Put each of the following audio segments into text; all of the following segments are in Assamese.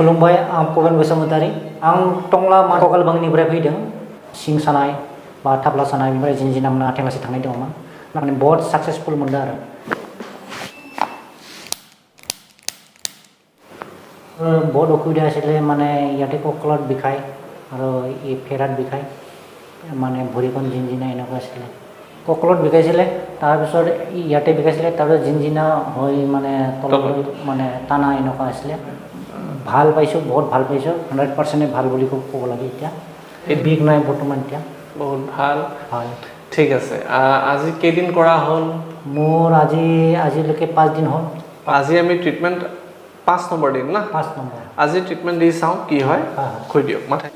खुलुमबाय आं पबेन बसुमतारी आं टंला ककालबांनिफ्राय फैदों सिं सानाय बा थाब्ला सानाय बेनिफ्राय जिंजिना मोनना आथें लासै थांनाय दङमोन माने बहुत साक्सेसफुल मोनदों आरो बहुत असुबिधा आছিলে মানে ইয়াতে কঁকালত বিষায় আৰু এই ফেৰাত বিষায় মানে ভৰিখন জিনজিনা এনেকুৱা আছিলে কঁকালত বিষাইছিলে তাৰপিছত ইয়াতে বিষাইছিলে তাৰপিছত জিনজিনা হৈ মানে তললৈ মানে টানা এনেকুৱা আছিলে ভাল পাইছোঁ বহুত ভাল পাইছোঁ 100% ভাল বুলি ক'ব লাগে এতিয়া এই বিষ নাই বৰ্তমান এতিয়া বহুত ভাল ভাল ঠিক আছে আজি কেইদিন কৰা হ'ল মোৰ আজিলৈকে 5 দিন হ'ল আজি আমি ট্ৰিটমেণ্ট 5 নম্বৰ দিন না 5 নম্বৰ আজি ট্ৰিটমেণ্ট দি চাওঁ কি হয় কৈ দিয়ক মাথা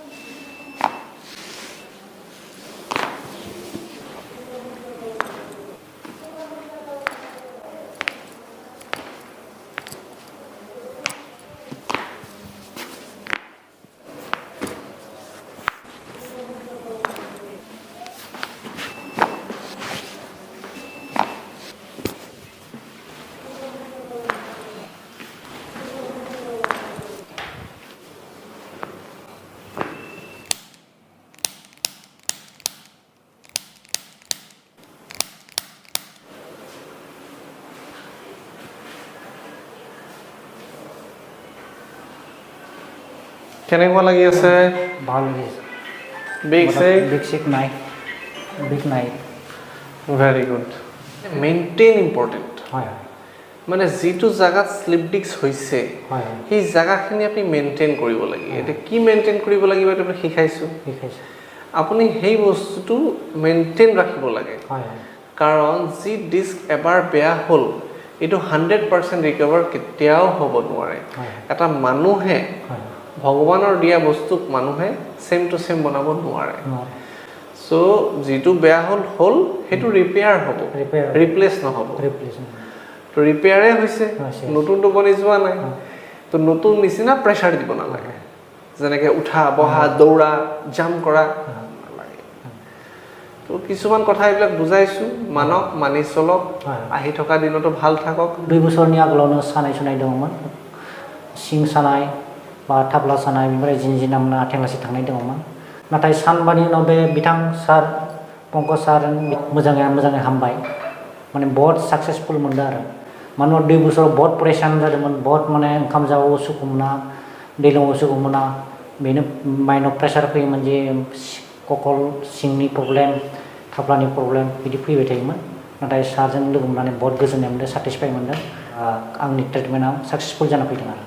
কেনেকুৱা লাগি আছে ভাল লাগিছে বিগ সিক নাই বিগ নাই ভেৰি গুড মেইনটেইন ইম্পৰ্টেণ্ট হয় মানে যিটো জায়গাত স্লিপ ডিস্ক হৈছে সেই জায়গাখিনি আপুনি মেইনটেইন কৰিব লাগে এতিয়া কি মেইনটেইন কৰিব লাগিব এটা শিকাইছোঁ আপুনি সেই বস্তুটো মেইনটেইন ৰাখিব লাগে কাৰণ যি ডিস্ক এবাৰ বেয়া হ'ল এইটো 100% ৰিকভাৰ কেতিয়াও হ'ব নোৱাৰে এটা মানুহে ভগৱানৰ দিয়া বস্তুক মানুহে সেম টু সেম বনাব নোৱাৰে সো যেটো বেয়া হ'ল হেতু ৰিপেয়াৰ হ'ব ৰিপ্লেস নহব তো ৰিপেয়াৰে হৈছে নতুনটো বনি যোৱা নাই তো নতুন নিচিনা প্ৰেছাৰ দিব নালাগে যেনেকৈ উঠা বহা দৌৰা জাম্প কৰা নালাগে তো কিছুমান কথা এইবিলাক বুজাইছো মানক মানি চলক আহি থকা দিনতো ভাল থাকক 2 বছৰনি আগলানো সানাय सुनाय दङमोन सिं सानाय बा थाब्ला सानाय बेनिफ्राय जिनजिना मोनना आथें लासै थांनाय दङमोन नाथाय सानबानि उनाव बे बिथां सार पंकज सार मोजाङै हामबाय माने बहुत साक्सेसफुल मोनदों आरो मानो 2 बोसोराव बहुत परेशान जादोंमोन बहुत माने ओंखाम जाबाबो सुखु मोना दै लोंबाबो सुखु मोना बेनो माइन्डआव प्रेसार फैयोमोन जे ककल सिंनि प्रब्लेम थाब्लानि प्रब्लेम बिदि फैबाय थायोमोन नाथाय सारजों लोगो मोननानै बहुत गोजोननाय मोनदों सेटिसफाइ मोनदों आंनि ट्रिटमेन्टआ साक्सेसफुल जाना फैदों आरो